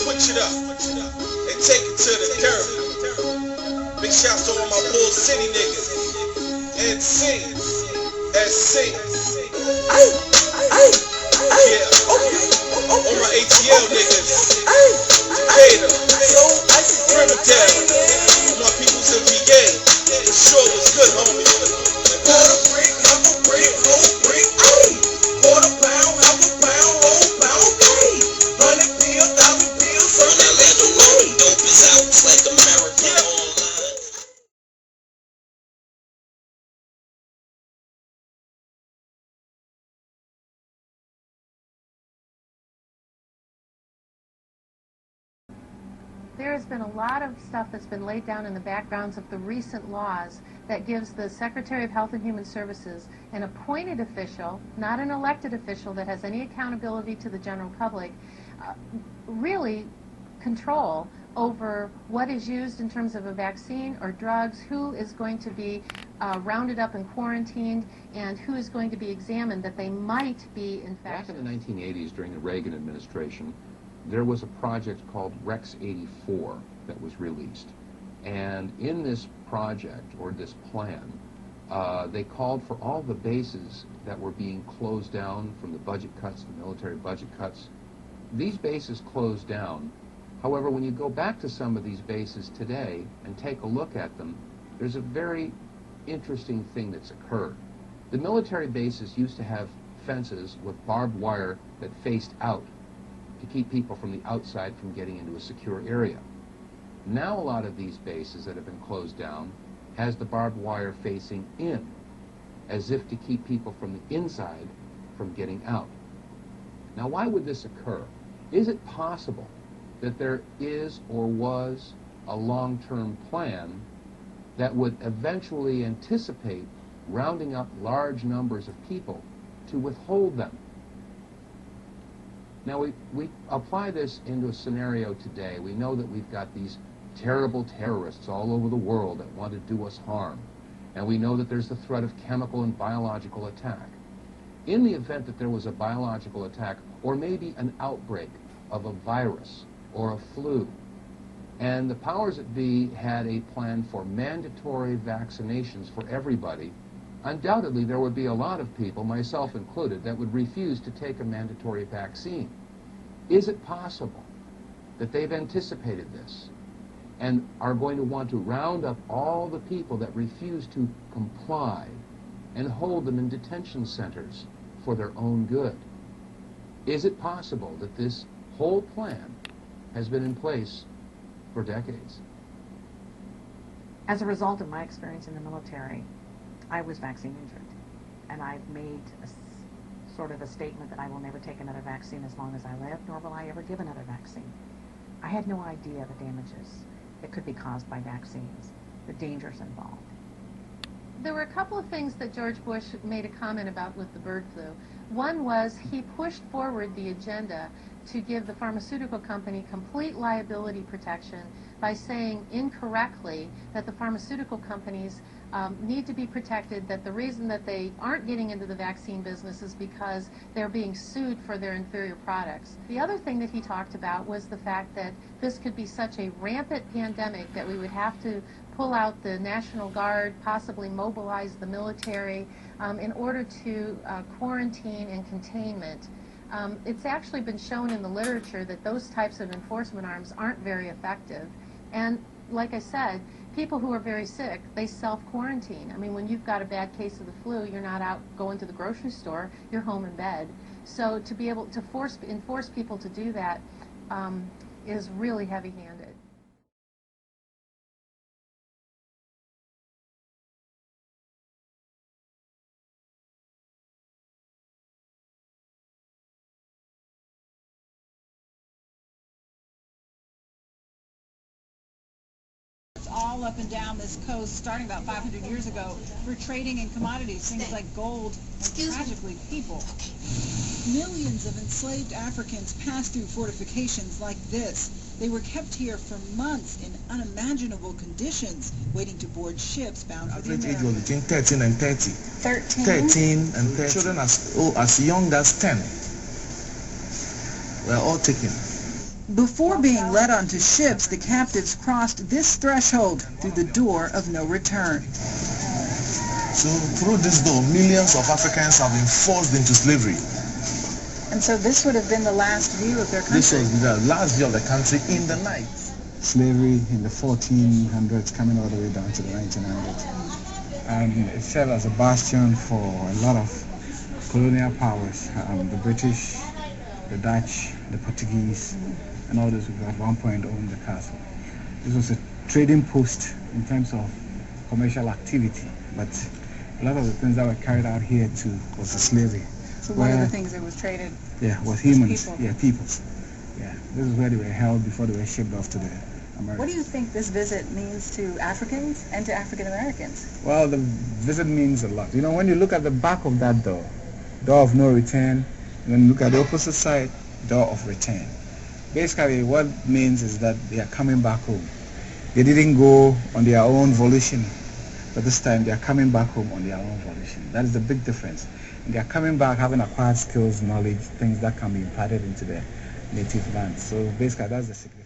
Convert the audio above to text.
switch it up and take it to the dirt. Big shouts to all my Bull City niggas. NC, SC. Yeah, all my ATL niggas. Decatur, Riverdale, all my peoples in VA. For sure was good, homie. Quarter brick, half a brick, whole brick, ayy. Quarter pound, half a pound, whole pound, ayy. 100 pills, 1,000 pills, so that little way. Dope is out, it's like America online. There has been a lot of stuff that's been laid down in the backgrounds of the recent laws that gives the Secretary of Health and Human Services an appointed official, not an elected official that has any accountability to the general public, really control over what is used in terms of a vaccine or drugs, who is going to be rounded up and quarantined, and who is going to be examined that they might be infected. Back in the 1980s, during the Reagan administration, there was a project called Rex 84 that was released. And in this project, or this plan, they called for all the bases that were being closed down from the budget cuts, the military budget cuts. These bases closed down. However, when you go back to some of these bases today and take a look at them, there's a very interesting thing that's occurred. The military bases used to have fences with barbed wire that faced out to keep people from the outside from getting into a secure area. Now a lot of these bases that have been closed down has the barbed wire facing in, as if to keep people from the inside from getting out. Now why would this occur? Is it possible that there is or was a long-term plan that would eventually anticipate rounding up large numbers of people to withhold them? Now, we apply this into a scenario today. We know that we've got these terrible terrorists all over the world that want to do us harm. And we know that there's the threat of chemical and biological attack. In the event that there was a biological attack, or maybe an outbreak of a virus or a flu, and the powers that be had a plan for mandatory vaccinations for everybody, undoubtedly there would be a lot of people, myself included, that would refuse to take a mandatory vaccine. Is it possible that they've anticipated this and are going to want to round up all the people that refuse to comply and hold them in detention centers for their own good? Is it possible that this whole plan has been in place for decades? As a result of my experience in the military, I was vaccine injured, and I've made sort of a statement that I will never take another vaccine as long as I live, nor will I ever give another vaccine. I had no idea the damages that could be caused by vaccines, the dangers involved. There were a couple of things that George Bush made a comment about with the bird flu. One was he pushed forward the agenda to give the pharmaceutical company complete liability protection by saying incorrectly that the pharmaceutical companies need to be protected, that the reason that they aren't getting into the vaccine business is because they're being sued for their inferior products. The other thing that he talked about was the fact that this could be such a rampant pandemic that we would have to pull out the National Guard, possibly mobilize the military in order to quarantine and containment. It's actually been shown in the literature that those types of enforcement arms aren't very effective. And like I said, people who are very sick, they self-quarantine. I mean, when you've got a bad case of the flu, you're not out going to the grocery store, you're home in bed. So to be able to enforce people to do that is really heavy-handed. All up and down this coast, starting about 500 years ago, for trading in commodities, things like gold and tragically people. Millions of enslaved Africans passed through fortifications like this. They were kept here for months in unimaginable conditions, waiting to board ships bound for the Americas. Age was between 13 and 30. 13 and 30. Children as young as 10 were all taken. Before being led onto ships, the captives crossed this threshold through the door of no return. So through this door, millions of Africans have been forced into slavery. And so this would have been the last view of their country. This was the last view of the country in the night. Slavery in the 1400s coming all the way down to the 1900s. And it served as a bastion for a lot of colonial powers, the British, the Dutch, the Portuguese, and all those who at one point owned the castle. This was a trading post in terms of commercial activity, but a lot of the things that were carried out here too was the slavery. So one of the things that was traded was humans. people. Yeah, people. Yeah, this is where they were held before they were shipped off to the Americas. What do you think this visit means to Africans and to African Americans? Well, the visit means a lot. You know, when you look at the back of that door of no return, and then look at the opposite side, door of return. Basically, what it means is that they are coming back home. They didn't go on their own volition, but this time they are coming back home on their own volition. That is the big difference. And they are coming back having acquired skills, knowledge, things that can be imparted into their native land. So basically, that's the significance.